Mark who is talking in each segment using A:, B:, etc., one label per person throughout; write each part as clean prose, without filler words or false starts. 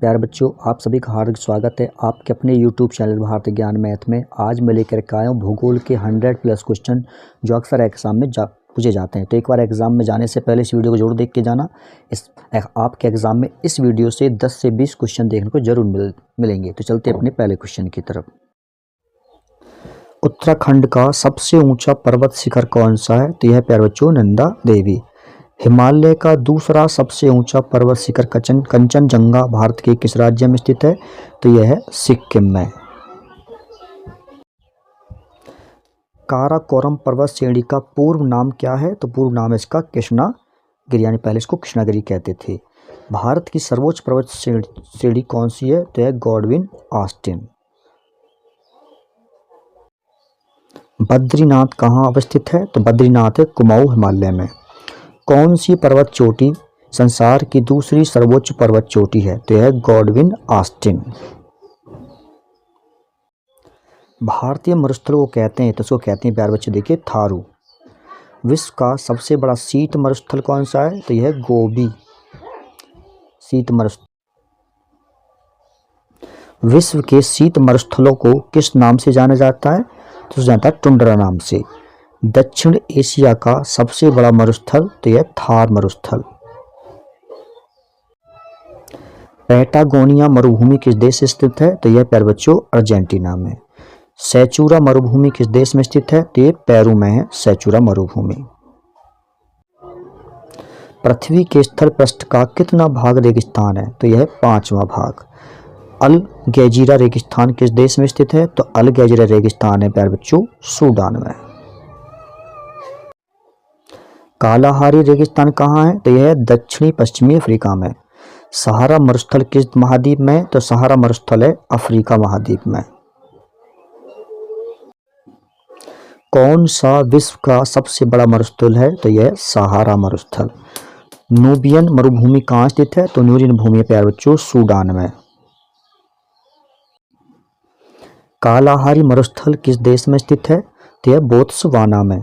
A: प्यारे बच्चों, आप सभी का हार्दिक स्वागत है आपके अपने YouTube चैनल भारतीय ज्ञान मैथ में। आज मैं लेकर के आया हूँ भूगोल के 100+ क्वेश्चन जो अक्सर एग्जाम में पूछे जाते हैं। तो एक बार एग्जाम में जाने से पहले इस वीडियो को जरूर देख के जाना। आपके एग्जाम में इस वीडियो से 10 से 20 क्वेश्चन देखने को जरूर मिलेंगे। तो चलते अपने पहले क्वेश्चन की तरफ। उत्तराखंड का सबसे ऊंचा पर्वत शिखर कौन सा है? तो यह प्यारे बच्चों नंदा देवी। हिमालय का दूसरा सबसे ऊंचा पर्वत शिखर कंचनजंगा भारत के किस राज्य में स्थित है? तो यह है सिक्किम में। काराकोरम पर्वत श्रेणी का पूर्व नाम क्या है? तो पूर्व नाम है इसका कृष्णागिरी, यानी पहले इसको कृष्णागिरी कहते थे। भारत की सर्वोच्च पर्वत श्रेणी कौन सी है? तो यह गॉडविन ऑस्टिन। बद्रीनाथ कहाँ अवस्थित है? तो बद्रीनाथ है कुमाऊं हिमालय में। कौन सी पर्वत चोटी संसार की दूसरी सर्वोच्च पर्वत चोटी है? तो यह गॉडविन ऑस्टिन। भारतीय मरुस्थल को कहते हैं, तो उसको कहते हैं प्यारे बच्चे देखिए थारू। विश्व का सबसे बड़ा शीत मरुस्थल कौन सा है? तो यह गोबी शीत मरुस्थल। विश्व के शीत मरुस्थलों को किस नाम से जाना जाता है? तो जानता है टुंड्रा नाम से। दक्षिण एशिया का सबसे बड़ा मरुस्थल? तो यह थार मरुस्थल। पैटागोनिया मरुभूमि किस देश में स्थित है? तो यह प्यारे बच्चों अर्जेंटीना में। सेचूरा मरुभूमि किस देश में स्थित है? तो यह पेरू में है सेचूरा मरुभूमि। पृथ्वी के स्थल पृष्ठ का कितना भाग रेगिस्तान है? तो यह 5वां भाग। अल गजीरा रेगिस्तान किस देश में स्थित है? तो अल गजीरा रेगिस्तान है प्यारे बच्चों सूडान में। कालाहारी रेगिस्तान कहाँ है? तो यह दक्षिणी पश्चिमी अफ्रीका में। सहारा मरुस्थल किस महाद्वीप में? तो सहारा मरुस्थल है अफ्रीका महाद्वीप में। कौन सा विश्व का सबसे बड़ा मरुस्थल है? तो यह सहारा मरुस्थल। नूबियन मरुभूमि कहाँ स्थित है? तो नूबियन भूमि प्यारे बच्चों सूडान में। कालाहारी मरुस्थल किस देश में स्थित है? तो यह बोत्सवाना में।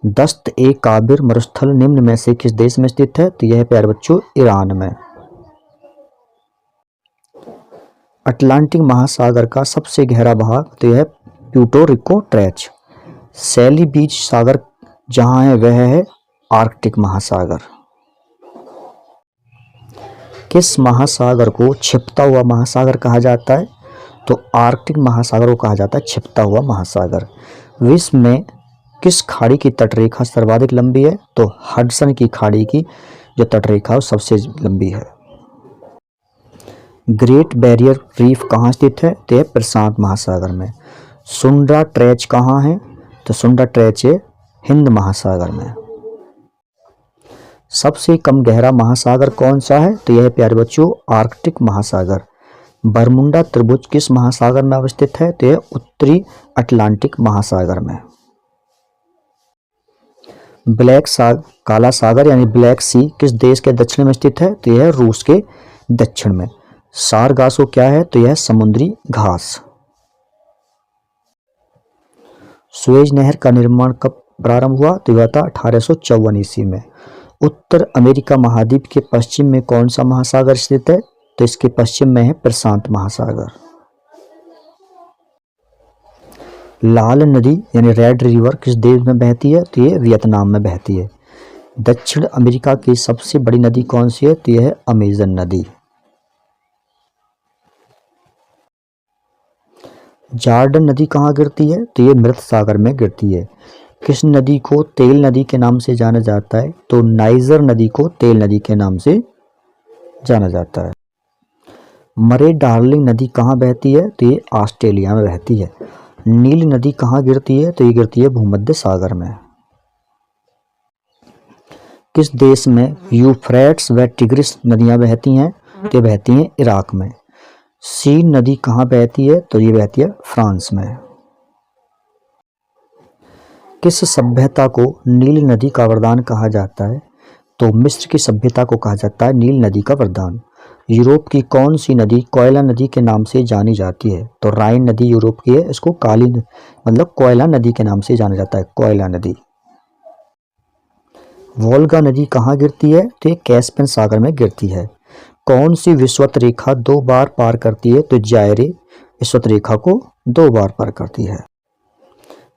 A: दस्त-ए-काबिर मरुस्थल निम्न में से किस देश में स्थित है? तो यह प्यारे बच्चों ईरान में। अटलांटिक महासागर का सबसे गहरा भाग? तो यह प्यूर्टो रिको ट्रेच। सैली बीच सागर जहां है वह है आर्कटिक महासागर। किस महासागर को छिपता हुआ महासागर कहा जाता है? तो आर्कटिक महासागर को कहा जाता है छिपता हुआ महासागर। विश्व में किस खाड़ी की तटरेखा सर्वाधिक लंबी है? तो हडसन की खाड़ी की जो तटरेखा है सबसे लंबी है। ग्रेट बैरियर रीफ कहाँ स्थित है? तो यह प्रशांत महासागर में। सुंड्रा ट्रेच कहाँ है? तो सुंड्रा ट्रेच है हिंद महासागर में। सबसे कम गहरा महासागर कौन सा है? तो यह प्यारे बच्चों आर्कटिक महासागर। बरमुंडा त्रिभुज किस महासागर में अवस्थित है? तो यह उत्तरी अटलांटिक महासागर में। काला सागर यानी ब्लैक सी किस देश के दक्षिण में स्थित है? तो यह रूस के दक्षिण में। सारगासो क्या है? तो यह समुद्री घास। सुएज नहर का निर्माण कब प्रारंभ हुआ? तो यह था 1854 ईस्वी में। उत्तर अमेरिका महाद्वीप के पश्चिम में कौन सा महासागर स्थित है? तो इसके पश्चिम में है प्रशांत महासागर। लाल नदी यानी रेड रिवर किस देश में बहती है? तो यह वियतनाम में बहती है। दक्षिण अमेरिका की सबसे बड़ी नदी कौन सी है? तो यह है अमेजन नदी। जॉर्डन नदी कहाँ गिरती है? तो यह मृत सागर में गिरती है। किस नदी को तेल नदी के नाम से जाना जाता है? तो नाइजर नदी को तेल नदी के नाम से जाना जाता है। मरे डार्लिंग नदी कहाँ बहती है? तो ये ऑस्ट्रेलिया में बहती है। नील नदी कहाँ गिरती है? तो ये गिरती है भूमध्य सागर में। किस देश में यूफ्रेट्स व टिग्रिस नदियां बहती हैं? तो ये बहती हैं इराक में। सीन नदी कहाँ बहती है? तो ये बहती है फ्रांस में। किस सभ्यता को नील नदी का वरदान कहा जाता है? तो मिस्र की सभ्यता को कहा जाता है नील नदी का वरदान। यूरोप की कौन सी नदी कोयला नदी के नाम से जानी जाती है? तो राइन नदी यूरोप की है, इसको काली मतलब कोयला नदी के नाम से जाना जाता है, कोयला नदी। वोल्गा नदी कहाँ गिरती है? तो ये कैस्पियन सागर में गिरती है। कौन सी विषुवत रेखा 2 बार पार करती है? तो जायरे विषुवत रेखा को 2 बार पार करती है।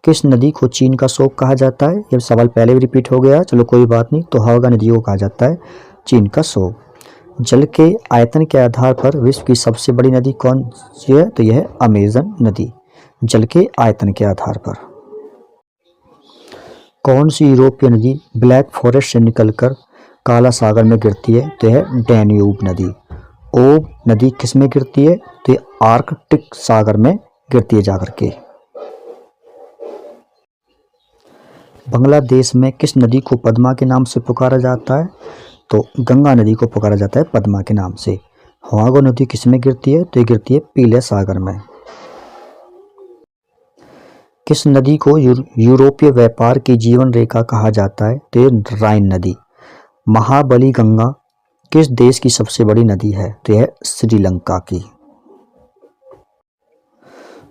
A: किस नदी को चीन का शोक कहा जाता है? ये सवाल पहले भी रिपीट हो गया, चलो कोई बात नहीं। तो हागा नदी को कहा जाता है चीन का शोक। जल के आयतन के आधार पर विश्व की सबसे बड़ी नदी कौन सी है? तो यह है अमेजन नदी, जल के आयतन के आधार पर। कौन सी यूरोपीय नदी ब्लैक फॉरेस्ट से निकलकर काला सागर में गिरती है? तो यह डैन्यूब नदी। ओब नदी किस में गिरती है? तो यह आर्कटिक सागर में गिरती है जाकर के। बांग्लादेश में किस नदी को पद्मा के नाम से पुकारा जाता है? तो गंगा नदी को पुकारा जाता है पद्मा के नाम से। हवागो नदी किस में गिरती है? तो ये गिरती है पीले सागर में। किस नदी को यूरोपीय व्यापार की जीवन रेखा कहा जाता है? तो ये राइन नदी। महाबली गंगा किस देश की सबसे बड़ी नदी है? तो यह श्रीलंका की।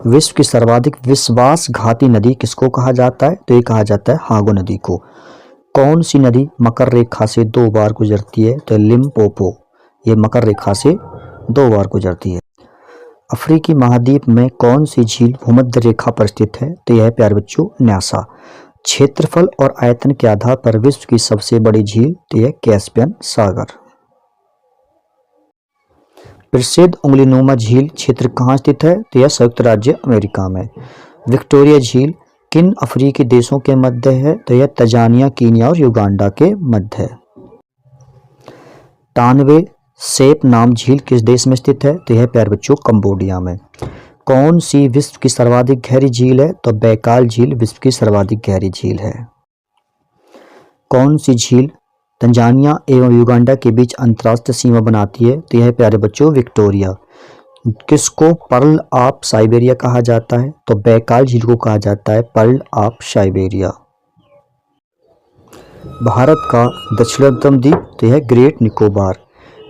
A: विश्व की सर्वाधिक विश्वासघाती नदी किसको कहा जाता है? तो ये कहा जाता है हागो नदी को। कौन सी नदी मकर रेखा से 2 बार गुजरती है? तो लिम्पोपो, ये मकर रेखा से 2 बार गुजरती है। अफ्रीकी महाद्वीप में कौन सी झील भूमध्य रेखा पर स्थित है? तो यह है प्यारे बच्चों न्यासा। क्षेत्रफल और आयतन के आधार पर विश्व की सबसे बड़ी झील? तो यह कैस्पियन सागर। प्रसिद्ध उंगलीनुमा झील क्षेत्र कहाँ स्थित है? तो यह संयुक्त राज्य अमेरिका में। विक्टोरिया झील किन अफ्रीकी देशों के मध्य है? तो यह तंजानिया, कीनिया और युगांडा के मध्य है। टानवे सेप नाम झील किस देश में स्थित है? तो यह प्यारे बच्चों कंबोडिया में। कौन सी विश्व की सर्वाधिक गहरी झील है? तो बैकाल झील विश्व की सर्वाधिक गहरी झील है। कौन सी झील तंजानिया एवं युगांडा के बीच अंतर्राष्ट्रीय सीमा बनाती है? तो यह प्यारे बच्चों विक्टोरिया। किसको पर्ल ऑफ साइबेरिया कहा जाता है? तो बैकाल झील को कहा जाता है पर्ल ऑफ साइबेरिया। भारत का दक्षिणतम द्वीप? तो यह ग्रेट निकोबार।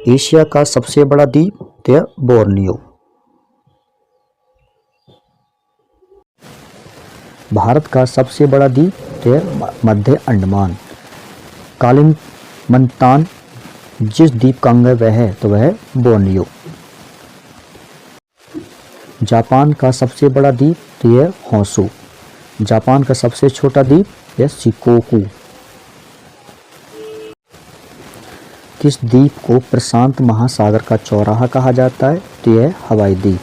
A: एशिया का सबसे बड़ा द्वीप? तो यह बोर्नियो। भारत का सबसे बड़ा द्वीप? तो यह मध्य अंडमान। कालिमंतान जिस द्वीप का अंग वह है? तो वह है बोर्नियो। जापान का सबसे बड़ा द्वीप? तो यह होंशु। जापान का सबसे छोटा द्वीप? यह शिकोकू। किस द्वीप को प्रशांत महासागर का चौराहा कहा जाता है? तो यह हवाई द्वीप।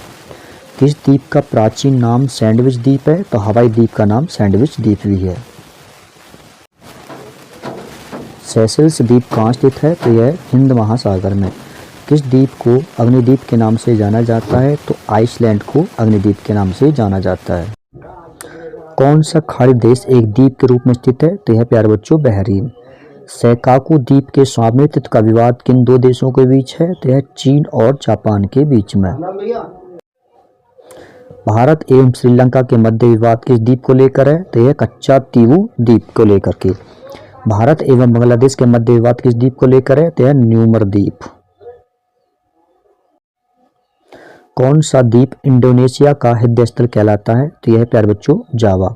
A: किस द्वीप का प्राचीन नाम सैंडविच द्वीप है? तो हवाई द्वीप का नाम सैंडविच द्वीप भी है। सेशेल्स द्वीप कहाँ स्थित है? तो यह हिंद महासागर में। किस द्वीप को अग्निद्वीप के नाम से जाना जाता है? तो आइसलैंड को अग्निद्वीप के नाम से जाना जाता है। कौन सा खाड़ी देश एक द्वीप के रूप में स्थित है? तो यह प्यारे बच्चों बहरीन। सैकाकू द्वीप के स्वामित्व का विवाद किन 2 देशों के बीच है? तो यह चीन और जापान के बीच में। भारत एवं श्रीलंका के मध्य विवाद किस द्वीप को लेकर है? तो यह कच्चातीवू द्वीप को लेकर के। भारत एवं बांग्लादेश के मध्य विवाद किस द्वीप को लेकर है? तो यह न्यूमर द्वीप। कौन सा द्वीप इंडोनेशिया का हृदय स्थल कहलाता है? तो यह प्यारे बच्चों जावा।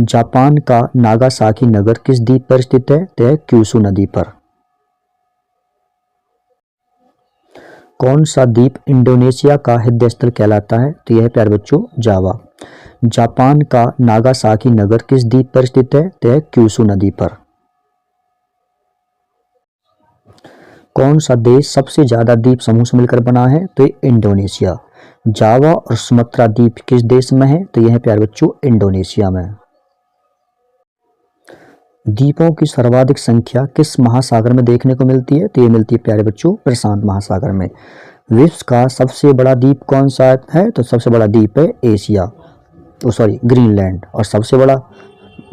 A: जापान का नागासाकी नगर किस द्वीप पर स्थित है? तो यह क्यूशू नदी पर। कौन सा द्वीप इंडोनेशिया का हृदय स्थल कहलाता है? तो यह प्यारे बच्चों जावा। जापान का नागासाकी नगर किस द्वीप पर स्थित है? तो यह क्यूशू नदी पर। कौन सा देश सबसे ज्यादा द्वीप समूह से मिलकर बना है? तो ये इंडोनेशिया। जावा और सुमात्रा द्वीप किस देश में है? तो यह है प्यारे बच्चों इंडोनेशिया में। द्वीपों की सर्वाधिक संख्या किस महासागर में देखने को मिलती है? तो ये मिलती है प्यारे बच्चों प्रशांत महासागर में। विश्व का सबसे बड़ा द्वीप कौन सा है? तो सबसे बड़ा द्वीप है एशिया, ग्रीनलैंड। और सबसे बड़ा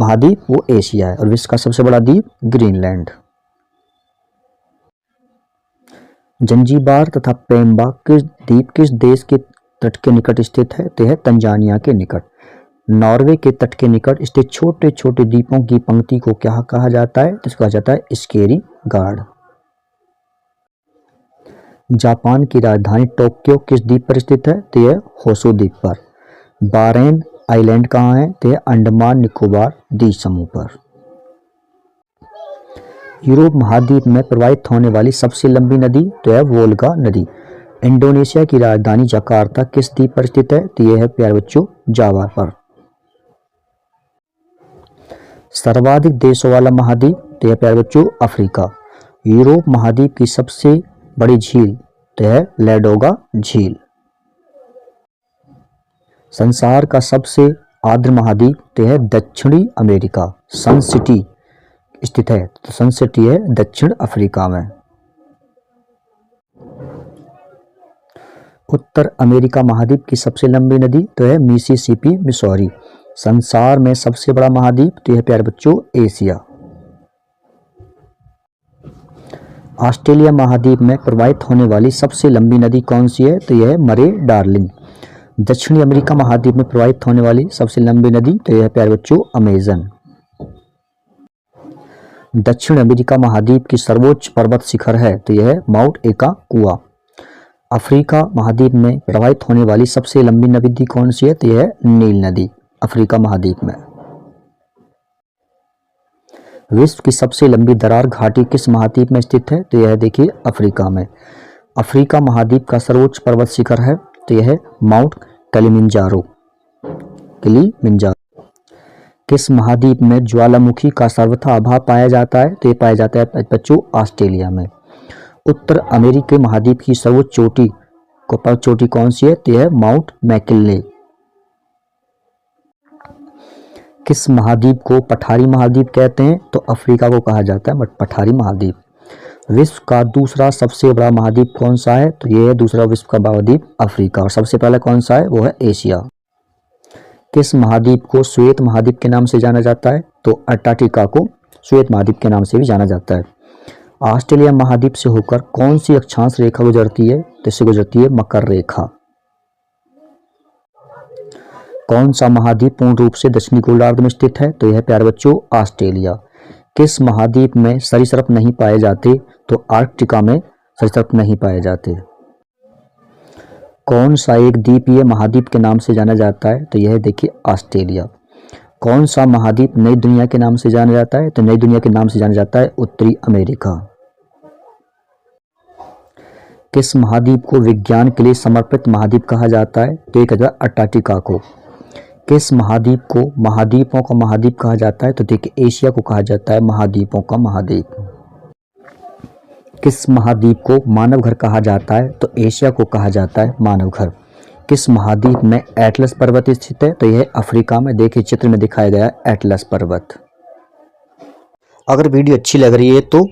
A: महाद्वीप वो एशिया है और विश्व का सबसे बड़ा द्वीप ग्रीनलैंड। जंजीबार तथा पेम्बा किस द्वीप किस देश के तट के निकट स्थित है? तो है तंजानिया के निकट। नॉर्वे के तट के निकट स्थित छोटे छोटे द्वीपों की पंक्ति को क्या कहा जाता है? तो इसको कहा जाता है स्केरी गार्ड। जापान की राजधानी टोक्यो किस द्वीप पर स्थित है? तो यह होशु द्वीप पर। बारेन आइलैंड कहाँ है? तो यह अंडमान निकोबार द्वीप समूह पर। यूरोप महाद्वीप में प्रवाहित होने वाली सबसे लंबी नदी तो है वोल्गा नदी। इंडोनेशिया की राजधानी जकार्ता किस द्वीप पर स्थित है? तो यह है प्यारे बच्चों जावा पर। सर्वाधिक देशों वाला महाद्वीप तो यह प्यारे बच्चों अफ्रीका। यूरोप महाद्वीप की सबसे बड़ी झील तो है लैडोगा झील। संसार का सबसे आर्द्र महाद्वीप तो है दक्षिणी अमेरिका। सन सिटी स्थित है तो सन सिटी है दक्षिण अफ्रीका में। उत्तर अमेरिका महाद्वीप की सबसे लंबी नदी तो है मिसिसिपी मिसौरी। संसार में सबसे बड़ा महाद्वीप तो यह प्यारे बच्चों एशिया। ऑस्ट्रेलिया महाद्वीप में प्रवाहित होने वाली सबसे लंबी नदी कौन सी है? तो यह है मरे डार्लिंग। दक्षिणी अमेरिका महाद्वीप में प्रवाहित होने वाली सबसे लंबी नदी तो यह है प्यारे बच्चों अमेजन। दक्षिण अमेरिका महाद्वीप की सर्वोच्च पर्वत शिखर है तो यह है माउंट एकाकुआ। अफ्रीका महाद्वीप में प्रवाहित होने वाली सबसे लंबी नदी कौन सी है? तो यह है नील नदी अफ्रीका महाद्वीप में। विश्व की सबसे लंबी दरार घाटी किस महाद्वीप में स्थित है? तो यह है देखिए अफ्रीका में। अफ्रीका महाद्वीप का सर्वोच्च पर्वत शिखर है तो यह है माउंट किलिमंजारो। किस महाद्वीप में ज्वालामुखी का सर्वथा अभाव पाया जाता है? तो ये पाया जाता है बच्चों ऑस्ट्रेलिया में। उत्तर अमेरिकी महाद्वीप की सर्वोच्च चोटी कौन सी है? तो यह है माउंट मैकिन्ले। किस महाद्वीप को पठारी महाद्वीप कहते हैं? तो अफ्रीका को कहा जाता है पठारी महाद्वीप। विश्व का दूसरा सबसे बड़ा महाद्वीप कौन सा है? तो यह है दूसरा विश्व का महाद्वीप अफ्रीका। और सबसे पहला कौन सा है? वो है एशिया। किस महाद्वीप को श्वेत महाद्वीप के नाम से जाना जाता है? तो अंटार्कटिका को श्वेत महाद्वीप के नाम से भी जाना जाता है। ऑस्ट्रेलिया महाद्वीप से होकर कौन सी अक्षांश रेखा गुजरती है? तो इससे गुजरती है मकर रेखा। कौन सा महाद्वीप पूर्ण रूप से दक्षिणी गोलार्ध में स्थित है? तो यह प्यारे बच्चों ऑस्ट्रेलिया। किस महाद्वीप में सरीसृप नहीं पाए जाते? तो आर्कटिका में सरीसृप नहीं पाए जाते। कौन सा एक द्वीपीय महाद्वीप के नाम से जाना जाता है? तो यह देखिए ऑस्ट्रेलिया। कौन सा महाद्वीप नई दुनिया के नाम से जाना जाता है? तो नई दुनिया के नाम से जाना जाता है उत्तरी अमेरिका। किस महाद्वीप को विज्ञान के लिए समर्पित महाद्वीप कहा जाता है? तो एक अंटार्कटिका को। किस महाद्वीप को महाद्वीपों का महाद्वीप कहा जाता है? तो देखिए एशिया को कहा जाता है महाद्वीपों का महाद्वीप। किस महाद्वीप को मानव घर कहा जाता है? तो एशिया को कहा जाता है मानव घर। किस महाद्वीप में एटलस पर्वत स्थित है? तो यह अफ्रीका में। देखिए चित्र में दिखाया गया है एटलस पर्वत। अगर वीडियो अच्छी लग रही है तो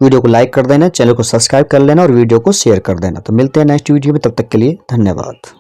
A: वीडियो को लाइक कर देना, चैनल को सब्सक्राइब कर लेना और वीडियो को शेयर कर देना। तो मिलते हैं नेक्स्ट वीडियो में, तब तक के लिए धन्यवाद।